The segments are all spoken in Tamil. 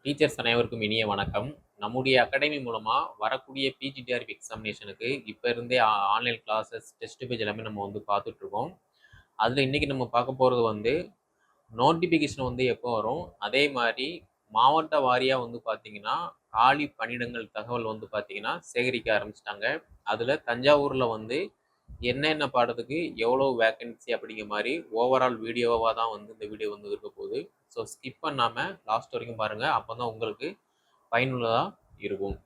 டீச்சர்ஸ் அனைவருக்கும் இனிய வணக்கம். நம்முடைய அகாடமி மூலமா வரக்கூடிய பிஜிடிஆர்பி எக்ஸாமினேஷனுக்கு இப்போ இருந்தே ஆன்லைன் கிளாஸஸ், டெஸ்ட் பேஜ் எல்லாமே நம்ம வந்து பார்த்துட்டு இருக்கோம். அதில் இன்னைக்கு நம்ம பார்க்க போகிறது வந்து நோட்டிஃபிகேஷன் வந்து எப்போ வரும், அதே மாதிரி மாவட்ட வாரியாக வந்து பார்த்தீங்கன்னா காலி பணியிடங்கள் தகவல் வந்து பார்த்தீங்கன்னா சேகரிக்க ஆரம்பிச்சிட்டாங்க. அதில் தஞ்சாவூரில் வந்து என்னென்ன பாடத்துக்கு எவ்வளோ வேக்கன்சி அப்படிங்கிற மாதிரி ஓவரால் வீடியோவாக தான் வந்து இந்த வீடியோ வந்து இருக்க போகுது. ஸோ ஸ்கிப் பண்ணாமல் லாஸ்ட் வரைக்கும் பாருங்கள், அப்போ தான் உங்களுக்கு பயனுள்ளதாக இருக்கும்.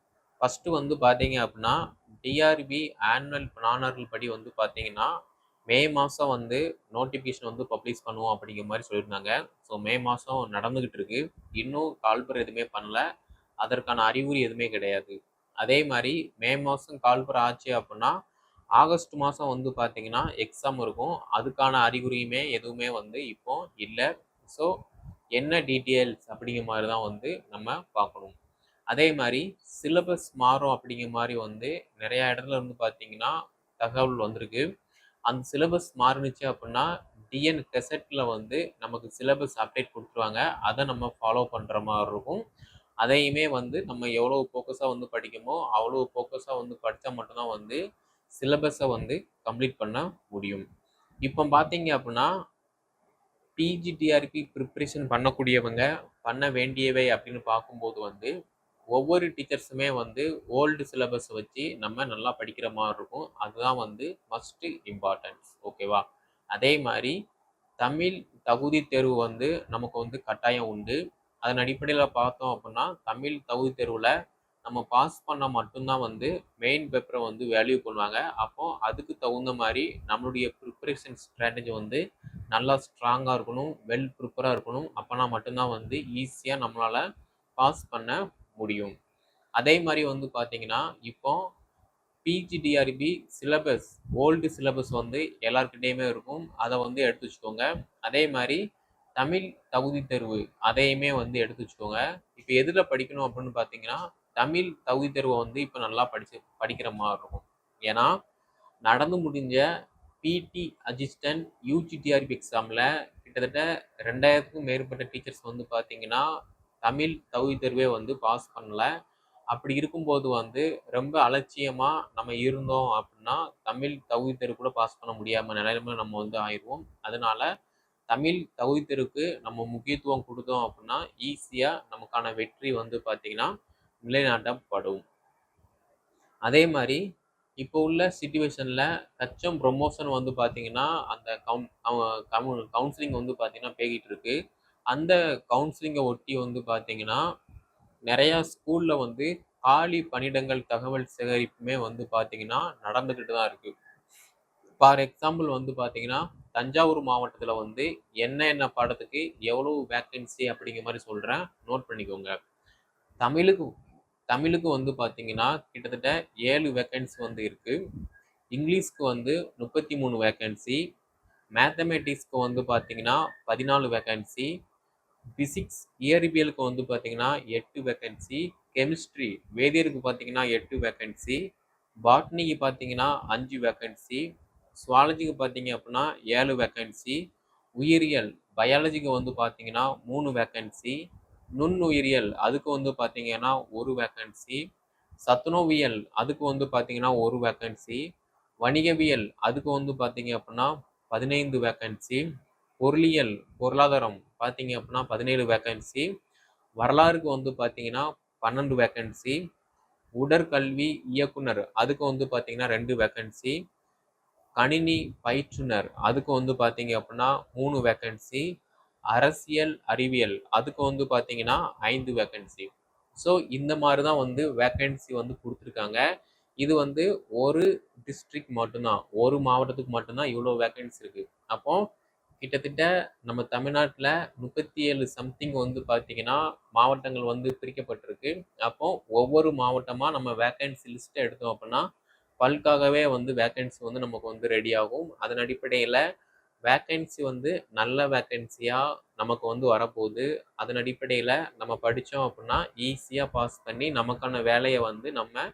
ஃபஸ்ட்டு வந்து பார்த்தீங்க அப்படின்னா டிஆர்பி ஆனுவல் பிளானர்கள் படி வந்து பார்த்தீங்கன்னா மே மாதம் வந்து நோட்டிஃபிகேஷன் வந்து பப்ளிஷ் பண்ணுவோம் அப்படிங்கிற மாதிரி சொல்லியிருந்தாங்க. ஸோ மே மாதம் நடந்துக்கிட்டு இருக்கு. இன்னும் கால்பர் எதுவுமே பண்ணல, அதற்கான அறிகுறி எதுவுமே கிடையாது. அதே மாதிரி மே மாதம் கால்பர் ஆச்சு அப்படின்னா ஆகஸ்ட் மாதம் வந்து பார்த்தீங்கன்னா எக்ஸாம் இருக்கும். அதுக்கான அறிகுறியுமே எதுவுமே வந்து இப்போ இல்லை. ஸோ என்ன டீட்டெயில்ஸ் அப்படிங்கிற மாதிரி தான் வந்து நம்ம பார்க்கணும். அதே மாதிரி சிலபஸ் மாறும் அப்படிங்கிற மாதிரி வந்து நிறையா இடத்துல வந்து பார்த்தீங்கன்னா தகவல் வந்திருக்கு. அந்த சிலபஸ் மாறுனுச்சு அப்படின்னா டிஎன் கெசட்டில் வந்து நமக்கு சிலபஸ் அப்டேட் கொடுத்துருவாங்க. அதை நம்ம ஃபாலோ பண்ணுற மாதிரி இருக்கும். அதையுமே வந்து நம்ம எவ்வளோ ஃபோக்கஸாக வந்து படிக்கணுமோ அவ்வளோ ஃபோக்கஸாக வந்து படித்தா மட்டும்தான் வந்து சிலபஸை வந்து கம்ப்ளீட் பண்ண முடியும். இப்போ பார்த்தீங்க அப்படின்னா பிஜிடிஆர்பி ப்ரிப்ரேஷன் பண்ணக்கூடியவங்க பண்ண வேண்டியவை அப்படின்னு பார்க்கும்போது வந்து ஒவ்வொரு டீச்சர்ஸுமே வந்து ஓல்டு சிலபஸ் வச்சு நம்ம நல்லா படிக்கிற மாதிரி இருக்கும். அதுதான் வந்து மஸ்ட் இம்பார்ட்டன்ஸ். ஓகேவா? அதே மாதிரி தமிழ் தகுதி தேர்வு வந்து நமக்கு வந்து கட்டாயம் உண்டு. அதன் அடிப்படையில் பார்த்தோம் அப்படின்னா தமிழ் தகுதி தேர்வில் நம்ம பாஸ் பண்ணால் மட்டும்தான் வந்து மெயின் பேப்பரை வந்து வேல்யூ பண்ணுவாங்க. அப்போ அதுக்கு தகுந்த மாதிரி நம்மளுடைய ப்ரிப்பரேஷன் ஸ்ட்ராட்டஜி வந்து நல்லா ஸ்ட்ராங்காக இருக்கணும், வெல் ப்ரிப்பராக இருக்கணும். அப்போனா மட்டும்தான் வந்து ஈஸியாக நம்மளால் பாஸ் பண்ண முடியும். அதே மாதிரி வந்து பார்த்தீங்கன்னா இப்போ பிஜிடிஆர்பி சிலபஸ் ஓல்டு சிலபஸ் வந்து எல்லாருக்கிட்டேயுமே இருக்கும். அதை வந்து எடுத்து வச்சுக்கோங்க. அதே மாதிரி தமிழ் தகுதி தேர்வு அதையுமே வந்து எடுத்து வச்சுக்கோங்க. இப்போ எதில் படிக்கணும் அப்படின்னு பார்த்தீங்கன்னா தமிழ் தகுதி தேர்வை வந்து இப்போ நல்லா படிக்கிற மாதிரி இருக்கும். ஏன்னா நடந்து முடிஞ்ச பிடி அசிஸ்டன்ட் யூஜிடிஆர்பி எக்ஸாமில் கிட்டத்தட்ட 2000க்கும் மேற்பட்ட டீச்சர்ஸ் வந்து பார்த்தீங்கன்னா தமிழ் தகுதி தேர்வே வந்து பாஸ் பண்ணல. அப்படி இருக்கும்போது வந்து ரொம்ப அலட்சியமாக நம்ம இருந்தோம் அப்படின்னா தமிழ் தகுதி தேர்வு கூட பாஸ் பண்ண முடியாமல் நிலைமையில நம்ம வந்து ஆயிடுவோம். அதனால தமிழ் தகுதி தேர்வுக்கு நம்ம முக்கியத்துவம் கொடுத்தோம் அப்படின்னா ஈஸியாக நமக்கான வெற்றி வந்து பார்த்தீங்கன்னா நிலைநாட்டப்படும். அதே மாதிரி இப்போ உள்ள சிச்சுவேஷனில் தச்சம் ப்ரொமோஷன் வந்து பார்த்தீங்கன்னா அந்த கவுன்சிலிங் வந்து பார்த்தீங்கன்னா போய்கிட்டு இருக்கு. அந்த கவுன்சிலிங்கை ஒட்டி வந்து பார்த்தீங்கன்னா நிறையா ஸ்கூலில் வந்து காலி பணியிடங்கள் தகவல் சேகரிப்புமே வந்து பார்த்தீங்கன்னா நடந்துக்கிட்டு தான் இருக்குது. ஃபார் எக்ஸாம்பிள் வந்து பார்த்தீங்கன்னா தஞ்சாவூர் மாவட்டத்தில் வந்து என்ன பாடத்துக்கு எவ்வளோ வேக்கன்சி அப்படிங்கிற மாதிரி சொல்கிறேன், நோட் பண்ணிக்கோங்க. தமிழுக்கு தமிழுக்கு வந்து பார்த்தீங்கன்னா கிட்டத்தட்ட 7 வேக்கன்சி வந்து இருக்குது. இங்கிலீஷ்க்கு வந்து 33 வேக்கன்சி, மேத்தமேட்டிக்ஸ்க்கு வந்து பார்த்தீங்கன்னா 14 வேக்கன்சி, பிசிக்ஸ் இயற்பியலுக்கு வந்து பார்த்தீங்கன்னா 8 வேக்கன்சி, கெமிஸ்ட்ரி வேதியருக்கு பார்த்தீங்கன்னா 8 வேக்கன்சி, பாட்னிக்கு பார்த்தீங்கன்னா 5 வேக்கன்சி, சுவாலஜிக்கு பார்த்தீங்க அப்படின்னா 7 வேக்கன்சி, உயிரியல் பயாலஜிக்கு வந்து பார்த்தீங்கன்னா 3 வேக்கன்சி, நுண்ணுயிரியல் அதுக்கு வந்து பார்த்தீங்கன்னா 1 வேக்கன்சி, சத்துணவியல் அதுக்கு வந்து பார்த்தீங்கன்னா 1 வேக்கன்சி, வணிகவியல் அதுக்கு வந்து பார்த்தீங்க அப்படின்னா 15 வேக்கன்சி, பொருளியல் பொருளாதாரம் பார்த்தீங்க அப்படின்னா 17 வேக்கன்சி, வரலாறுக்கு வந்து பார்த்தீங்கன்னா 12 வேக்கன்சி, உடற்கல்வி இயக்குனர் அதுக்கு வந்து பார்த்தீங்கன்னா 2 வேக்கன்சி, கணினி பயிற்றுனர் அதுக்கு வந்து பார்த்தீங்க அப்படின்னா 3 வேக்கன்சி, அரசியல் அறிவியல் அதுக்கு வந்து பார்த்தீங்கன்னா 5 வேக்கன்சி. ஸோ இந்த மாதிரி தான் வந்து வேக்கன்சி வந்து கொடுத்துருக்காங்க. இது வந்து ஒரு டிஸ்ட்ரிக்ட் மட்டும்தான், ஒரு மாவட்டத்துக்கு மட்டும்தான் இவ்வளோ வேக்கன்சி இருக்குது. அப்போ கிட்டத்தட்ட நம்ம தமிழ்நாட்டில் 37 சம்திங் வந்து பார்த்தீங்கன்னா மாவட்டங்கள் வந்து பிரிக்கப்பட்டிருக்கு. அப்போ ஒவ்வொரு மாவட்டமாக நம்ம வேக்கன்சி லிஸ்ட்டை எடுத்தோம் அப்படின்னா பல்காகவே வந்து வேக்கன்சி வந்து நமக்கு வந்து ரெடி ஆகும். அதன் அடிப்படையில் வேக்கன்சி வந்து நல்ல வேக்கன்சியாக நமக்கு வந்து வரப்போகுது. அதன் அடிப்படையில் நம்ம படித்தோம் அப்படின்னா ஈஸியாக பாஸ் பண்ணி நமக்கான வேலையை வந்து நம்ம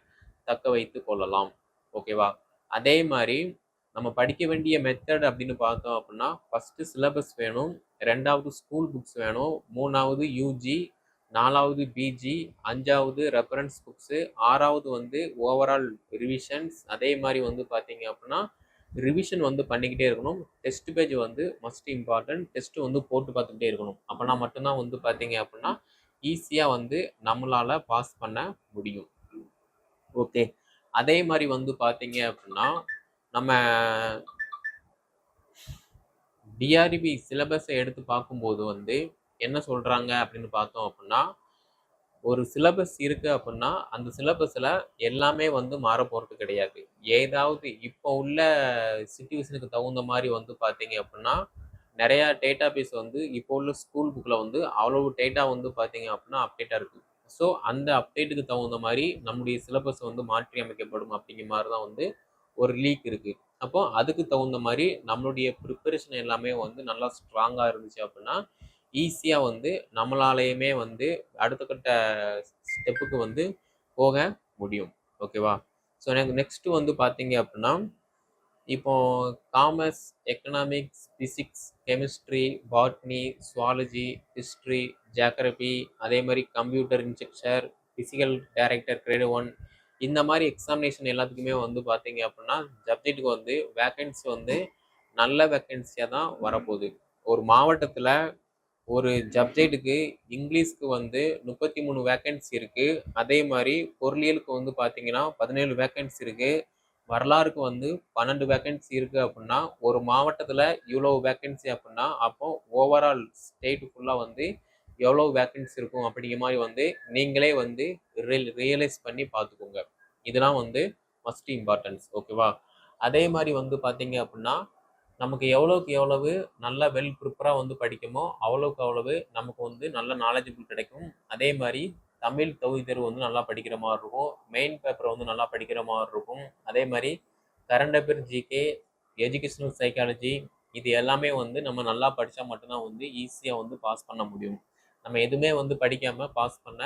தக்க வைத்து கொள்ளலாம். ஓகேவா? அதே மாதிரி நம்ம படிக்க வேண்டிய மெத்தட் அப்படின்னு பார்த்தோம் அப்படின்னா ஃபஸ்ட்டு சிலபஸ் வேணும், 2வது ஸ்கூல் புக்ஸ் வேணும், 3வது யூஜி, 4வது பிஜி, 5வது ரெஃபரன்ஸ் புக்ஸு, 6வது வந்து ஓவரால் ரிவிஷன்ஸ். அதே மாதிரி வந்து பார்த்தீங்க அப்படின்னா ரிவிஷன் வந்து பண்ணிக்கிட்டே இருக்கணும். டெஸ்ட் பேஜ் வந்து மஸ்ட் இம்பார்ட்டன்ட். டெஸ்ட் வந்து போட்டு பார்த்துக்கிட்டே இருக்கணும். அப்போனா மட்டும்தான் வந்து பார்த்தீங்க அப்படின்னா ஈஸியாக வந்து நம்மளால பாஸ் பண்ண முடியும். ஓகே. அதே மாதிரி வந்து பார்த்தீங்க அப்படின்னா நம்ம டிஆர்பி சிலபஸை எடுத்து பார்க்கும்போது வந்து என்ன சொல்றாங்க அப்படின்னு பார்த்தோம் அப்படின்னா ஒரு சிலபஸ் இருக்கு அப்படின்னா அந்த சிலபஸ்ல எல்லாமே வந்து மாற போறது கிடையாது. ஏதாவது இப்போ உள்ள சிச்சுவேஷனுக்கு தகுந்த மாதிரி வந்து பார்த்தீங்க அப்படின்னா நிறைய டேட்டா பேஸ் வந்து இப்போ உள்ள ஸ்கூல் புக்ல வந்து அவ்வளவு டேட்டா வந்து பார்த்தீங்க அப்படின்னா அப்டேட்டா இருக்கு. ஸோ அந்த அப்டேட்டுக்கு தகுந்த மாதிரி நம்முடைய சிலபஸ் வந்து மாற்றி அமைக்கப்படும் அப்படிங்கிற மாதிரி தான் வந்து ஒரு லீக் இருக்கு. அப்போ அதுக்கு தகுந்த மாதிரி நம்மளுடைய ப்ரிப்பரேஷன் எல்லாமே வந்து நல்லா ஸ்ட்ராங்கா இருந்துச்சு அப்படின்னா ஈஸியா வந்து நம்மளாலேயுமே வந்து அடுத்த கட்ட ஸ்டெப்புக்கு வந்து போக முடியும். ஓகேவா? ஸோ எனக்கு நெக்ஸ்ட் வந்து பார்த்தீங்க அப்படின்னா இப்போ commerce, economics, physics, chemistry, botany, zoology, history, geography, அதே மாதிரி computer instructor, physical director great 1 இந்த மாதிரி எக்ஸாமினேஷன் எல்லாத்துக்குமே வந்து பார்த்தீங்க அப்படின்னா சப்ஜெக்ட்டுக்கு வந்து வேக்கன்சி வந்து நல்ல வேக்கன்சியாக தான் வரப்போகுது. ஒரு மாவட்டத்தில் ஒரு சப்ஜெக்ட்டுக்கு இங்கிலீஷ்க்கு வந்து 33 வேக்கன்சி இருக்கு. அதே மாதிரி பொருளியலுக்கு வந்து பார்த்தீங்கன்னா 17 வேக்கன்சி இருக்கு. வரலாறுக்கு வந்து 12 வேக்கன்சி இருக்கு அப்படின்னா ஒரு மாவட்டத்தில் இவ்வளோ வேக்கன்சி அப்படின்னா அப்போ ஓவரால் ஸ்டேட் ஃபுல்லாக வந்து எவ்வளோ வேக்கன்சி இருக்கும் அப்படிங்கிற மாதிரி வந்து நீங்களே வந்து ரியலைஸ் பண்ணி பார்த்துக்கோங்க. இதெல்லாம் வந்து மஸ்ட் இம்பார்ட்டன்ஸ். ஓகேவா? அதே மாதிரி வந்து பார்த்தீங்க அப்படின்னா நமக்கு எவ்வளோக்கு எவ்வளவு நல்லா வெல் ப்ரிப்பராக வந்து படிக்குமோ அவ்வளோக்கு அவ்வளவு நமக்கு வந்து நல்ல நாலேஜபிள் கிடைக்கும். அதே மாதிரி தமிழ் தகுதி தேர்வு வந்து நல்லா படிக்கிற மாதிரி இருக்கும். மெயின் பேப்பரை வந்து நல்லா படிக்கிற மாதிரி இருக்கும். அதே மாதிரி current affair, GK, educational psychology இது எல்லாமே வந்து நம்ம நல்லா படித்தா மட்டும்தான் வந்து ஈஸியாக வந்து பாஸ் பண்ண முடியும். நம்ம எதுவுமே வந்து படிக்காமல் பாஸ் பண்ண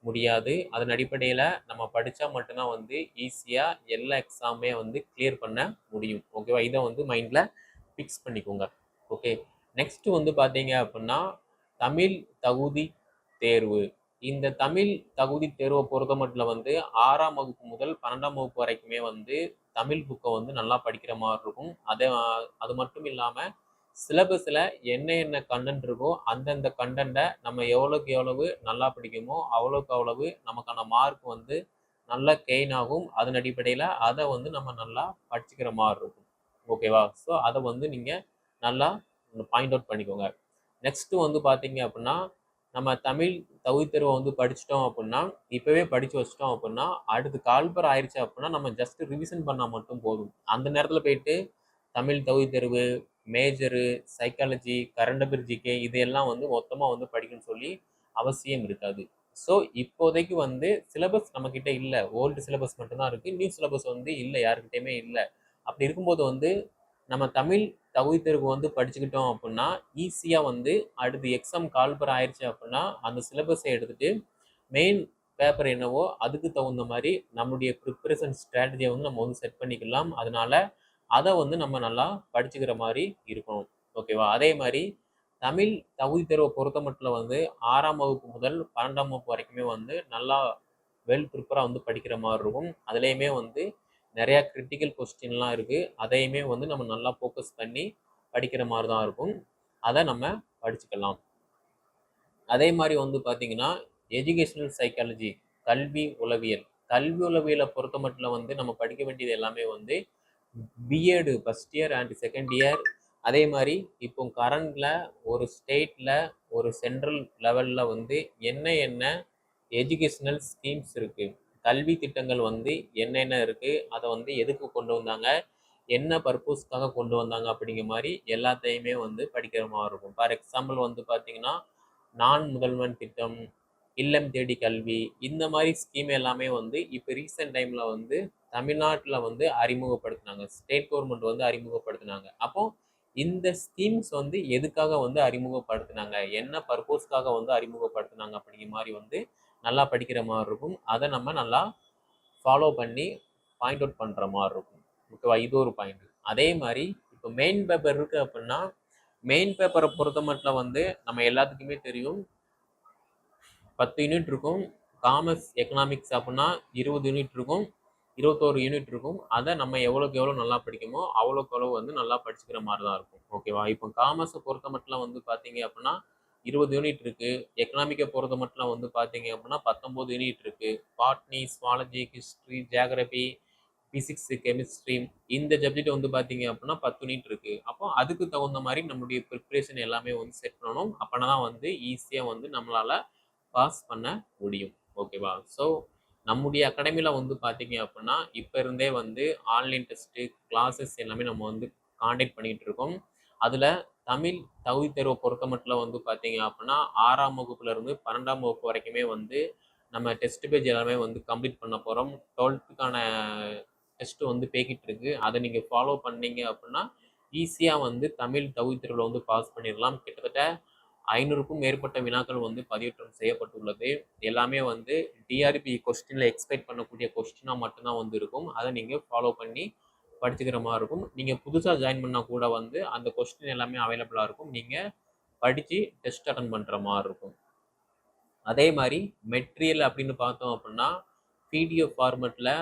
முடியாது. அதன் அடிப்படையில் நம்ம படித்தா மட்டும்தான் வந்து ஈஸியாக எல்லா எக்ஸாமே வந்து கிளியர் பண்ண முடியும். ஓகேவா? இதை வந்து மைண்டில் ஃபிக்ஸ் பண்ணிக்கோங்க. ஓகே. நெக்ஸ்ட் வந்து பார்த்தீங்க அப்படின்னா தமிழ் தகுதி தேர்வு. இந்த தமிழ் தகுதி தேர்வை பொறுத்த மட்டும் வந்து 6ஆம் வகுப்பு முதல் 12ஆம் வகுப்பு வரைக்குமே வந்து தமிழ் புக்கை வந்து நல்லா படிக்கிற மாதிரி இருக்கும். அது மட்டும் இல்லாமல் சிலபஸில் என்ன என்ன கண்டென்ட் இருக்கோ அந்தந்த கண்டென்ட்டை நம்ம எவ்வளோக்கு எவ்வளவு நல்லா படிக்குமோ அவ்வளோக்கு அவ்வளவு நமக்கான மார்க் வந்து நல்லா கெயின் ஆகும். அதன் அடிப்படையில் அதை வந்து நம்ம நல்லா படிச்சுக்கிற மாதிரி இருக்கும். ஓகேவா? ஸோ அதை வந்து நீங்கள் நல்லா பாயிண்ட் அவுட் பண்ணிக்கோங்க. நெக்ஸ்ட்டு வந்து பார்த்தீங்க அப்படின்னா நம்ம தமிழ் தகுதி தேர்வை வந்து படிச்சிட்டோம் அப்படின்னா இப்போவே படித்து வச்சிட்டோம் அப்படின்னா அடுத்து கால்பர் ஆயிடுச்சு அப்படின்னா நம்ம ஜஸ்ட் ரிவிஷன் பண்ணால் மட்டும் போதும். அந்த நேரத்தில் போயிட்டு தமிழ் தகுதி தேர்வு, major, psychology, current affair, GK இதையெல்லாம் வந்து மொத்தமாக வந்து படிக்கணும்னு சொல்லி அவசியம் இருக்காது. ஸோ இப்போதைக்கு வந்து சிலபஸ் நம்மக்கிட்ட இல்லை. ஓல்டு சிலபஸ் மட்டும்தான் இருக்குது. நியூ சிலபஸ் வந்து இல்லை, யாருக்கிட்டையுமே இல்லை. அப்படி இருக்கும்போது வந்து நம்ம தமிழ் தகுதி தேர்வு வந்து படிச்சுக்கிட்டோம் அப்படின்னா ஈஸியாக வந்து அடுத்து எக்ஸாம் கால்பர் ஆயிடுச்சு அப்படின்னா அந்த சிலபஸை எடுத்துகிட்டு மெயின் பேப்பர் என்னவோ அதுக்கு தகுந்த மாதிரி நம்மளுடைய ப்ரிப்பரேஷன் ஸ்ட்ராட்டஜியை வந்து நம்ம வந்து செட் பண்ணிக்கலாம். அதனால அதை வந்து நம்ம நல்லா படிச்சுக்கிற மாதிரி இருக்கணும். ஓகேவா? அதே மாதிரி தமிழ் தகுதி தேர்வை பொறுத்த மட்டும் வந்து 6ஆம் வகுப்பு முதல் 12ஆம் வகுப்பு வரைக்குமே வந்து நல்லா வெல் ப்ரிப்பராக வந்து படிக்கிற மாதிரி இருக்கும். அதுலேயுமே வந்து நிறையா கிரிட்டிக்கல் கொஸ்டின்லாம் இருக்குது. அதையுமே வந்து நம்ம நல்லா ஃபோக்கஸ் பண்ணி படிக்கிற மாதிரி தான் இருக்கும். அதை நம்ம படிச்சுக்கலாம். அதே மாதிரி வந்து பார்த்தீங்கன்னா எஜுகேஷனல் சைக்காலஜி, கல்வி உளவியல். கல்வி உளவியலை பொறுத்த மட்டும் வந்து நம்ம படிக்க வேண்டியது எல்லாமே வந்து BEd first year and second year. அதே மாதிரி இப்போ கரண்டில் ஒரு ஸ்டேட்டில் ஒரு சென்ட்ரல் லெவலில் வந்து என்ன எஜுகேஷனல் ஸ்கீம்ஸ் இருக்குது, கல்வி திட்டங்கள் வந்து என்னென்ன இருக்குது, அதை வந்து எதுக்கு கொண்டு வந்தாங்க, என்ன பர்பஸ்க்காக கொண்டு வந்தாங்க அப்படிங்கிற மாதிரி எல்லாத்தையுமே வந்து படிக்கிற மாதிரி இருக்கும். ஃபார் எக்ஸாம்பிள் வந்து பார்த்தீங்கன்னா நான் முதல்வன் திட்டம், இல்லம் தேடி கல்வி இந்த மாதிரி ஸ்கீம் எல்லாமே வந்து இப்போ ரீசெண்ட் டைமில் வந்து தமிழ்நாட்டில் வந்து அறிமுகப்படுத்தினாங்க. ஸ்டேட் கவர்மெண்ட் வந்து அறிமுகப்படுத்தினாங்க. அப்போ இந்த ஸ்கீம்ஸ் வந்து எதுக்காக வந்து அறிமுகப்படுத்தினாங்க, என்ன பர்பஸ்க்காக வந்து அறிமுகப்படுத்தினாங்க அப்படிங்கிற மாதிரி வந்து நல்லா படிக்கிற மாதிரி இருக்கும். அதை நம்ம நல்லா ஃபாலோ பண்ணி பாயிண்ட் அவுட் பண்ணுற மாதிரி இருக்கும். ஓகேவா? இது ஒரு பாயிண்ட். அதே மாதிரி இப்போ மெயின் பேப்பர் இருக்குது அப்படின்னா மெயின் பேப்பரை பொறுத்த மட்டும் வந்து நம்ம எல்லாத்துக்குமே தெரியும் 10 யூனிட் இருக்கும். காமர்ஸ், எக்கனாமிக்ஸ் அப்படின்னா 20 யூனிட் இருக்கும். 21 யூனிட் இருக்கும். அதை நம்ம எவ்வளோக்கு எவ்வளோ நல்லா படிக்குமோ அவ்வளோக்கு அவ்வளோ வந்து நல்லா படிச்சுக்கிற மாதிரி தான் இருக்கும். ஓகேவா? இப்போ காமர்ஸை பொறுத்த மட்டும் வந்து பார்த்தீங்க அப்படின்னா 20 யூனிட் இருக்கு. எக்கனாமிக்கை பொறுத்த மட்டும் வந்து பார்த்தீங்க அப்படின்னா 19 யூனிட் இருக்கு. Botany, zoology, history, geography, physics, chemistry இந்த சப்ஜெக்ட் வந்து பார்த்தீங்க அப்படின்னா 10 யூனிட் இருக்கு. அப்போ அதுக்கு தகுந்த மாதிரி நம்மளுடைய ப்ரிப்ரேஷன் எல்லாமே வந்து செட் பண்ணணும். அப்போனா தான் வந்து ஈஸியாக வந்து நம்மளால பாஸ் பண்ண முடியும். ஓகேவா? ஸோ நம்முடைய அகாடமியில் வந்து பார்த்தீங்க அப்படின்னா இப்போ இருந்தே வந்து ஆன்லைன் டெஸ்ட்டு கிளாஸஸ் எல்லாமே நம்ம வந்து காண்டக்ட் பண்ணிகிட்டு இருக்கோம். அதில் தமிழ் தகுதி தேர்வை பொறுத்த மட்டும் வந்து பார்த்தீங்க அப்படின்னா 6ஆம் வகுப்புலேருந்து 12ஆம் வகுப்பு வரைக்குமே வந்து நம்ம டெஸ்ட் பேஜ் எல்லாமே வந்து கம்ப்ளீட் பண்ண போகிறோம். 12த்துக்கான டெஸ்ட்டு வந்து போய்கிட்டு இருக்கு. அதை நீங்கள் ஃபாலோ பண்ணீங்க அப்படின்னா ஈஸியாக வந்து தமிழ் தகுதி தேர்வில் வந்து பாஸ் பண்ணிடலாம். கிட்டத்தட்ட 500க்கும் மேற்பட்ட வினாக்கள் வந்து பதிவேற்றம் செய்யப்பட்டுள்ளது. எல்லாமே வந்து டிஆர்பி கொஸ்டினில் எக்ஸ்பெக்ட் பண்ணக்கூடிய கொஸ்டினாக மட்டும்தான் வந்து இருக்கும். அதை நீங்கள் ஃபாலோ பண்ணி படிச்சுக்கிற மாதிரி இருக்கும். நீங்கள் புதுசாக ஜாயின் பண்ணால் கூட வந்து அந்த கொஸ்டின் எல்லாமே அவைலபிளாக இருக்கும். நீங்கள் படித்து டெஸ்ட் அட்டன் பண்ணுற மாதிரி இருக்கும். அதே மாதிரி மெட்டீரியல் அப்படின்னு பார்த்தோம் அப்படின்னா பிடிஎஃப் ஃபார்மெட்டில்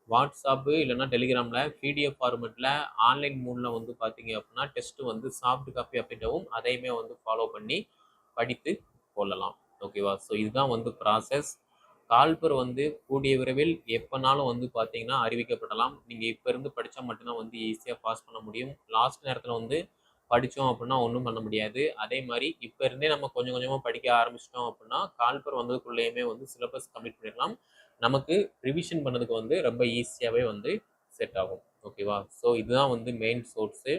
வாட்ஸ்அப்பு இல்லைன்னா டெலிகிராமில் பிடிஎஃப் ஃபார்மெட்டில் ஆன்லைன் மூலில் வந்து பார்த்தீங்க அப்படின்னா டெஸ்ட்டு வந்து சாஃப்ட் காப்பி அப்படின்றவும் அதையுமே வந்து ஃபாலோ பண்ணி படித்து கொள்ளலாம். ஓகேவா? ஸோ இதுதான் வந்து ப்ராசஸ். கால்பர் வந்து கூடிய விரைவில் எப்போனாலும் வந்து பார்த்தீங்கன்னா அறிவிக்கப்படலாம். நீங்கள் இப்போ இருந்து படித்தா மட்டும்தான் வந்து ஈஸியாக பாஸ் பண்ண முடியும். லாஸ்ட் நேரத்தில் வந்து படித்தோம் அப்படின்னா ஒன்றும் பண்ண முடியாது. அதே மாதிரி இப்போ இருந்தே நம்ம கொஞ்சம் கொஞ்சமாக படிக்க ஆரம்பிச்சிட்டோம் அப்படின்னா கால்பர் வந்ததுக்குள்ளேயுமே வந்து சிலபஸ் கம்ப்ளீட் பண்ணிடலாம். நமக்கு ரிவிஷன் பண்ணதுக்கு வந்து ரொம்ப ஈஸியாகவே வந்து செட் ஆகும். ஓகேவா? ஸோ இதுதான் வந்து மெயின் சோர்ஸு.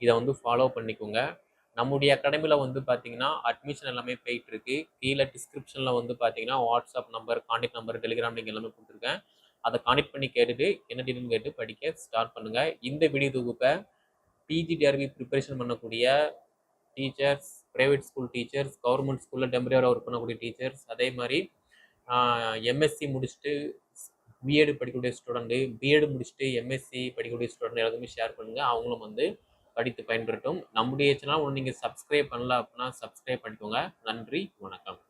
இதை வந்து ஃபாலோ பண்ணிக்கோங்க. நம்முடைய அகாடமியில் வந்து பார்த்தீங்கன்னா அட்மிஷன் எல்லாமே போயிட்டுருக்கு. கீழே டிஸ்கிரிப்ஷனில் வந்து பார்த்தீங்கன்னா WhatsApp number, contact number, Telegram link எல்லாமே கொடுத்துருக்கேன். அதை கான்டாக்ட் பண்ணி கேட்டுட்டு என்ன டீட்டெயில்னு கேட்டு படிக்க ஸ்டார்ட் பண்ணுங்கள். இந்த வீடியோ தொகுப்பை பிஜிடிஆர்பி ப்ரிப்பரேஷன் பண்ணக்கூடிய teachers, private school teachers, government ஸ்கூலில் டெம்பரரியாக ஒர்க் பண்ணக்கூடிய டீச்சர்ஸ், அதே மாதிரி எம்எஸ்சி முடிச்சுட்டு பிஎட் படிக்கக்கூடிய ஸ்டூடெண்ட்டு, பிஎட் முடிச்சுட்டு எம்எஸ்சி படிக்கக்கூடிய ஸ்டூடெண்ட் எல்லாத்துக்குமே ஷேர் பண்ணுங்கள். அவங்களும் வந்து படித்து பயன்பெறட்டும். நம்முடைய சேனல் நீங்கள் சப்ஸ்கிரைப் பண்ணல அப்படின்னா சப்ஸ்கிரைப் பண்ணிக்கோங்க. நன்றி, வணக்கம்.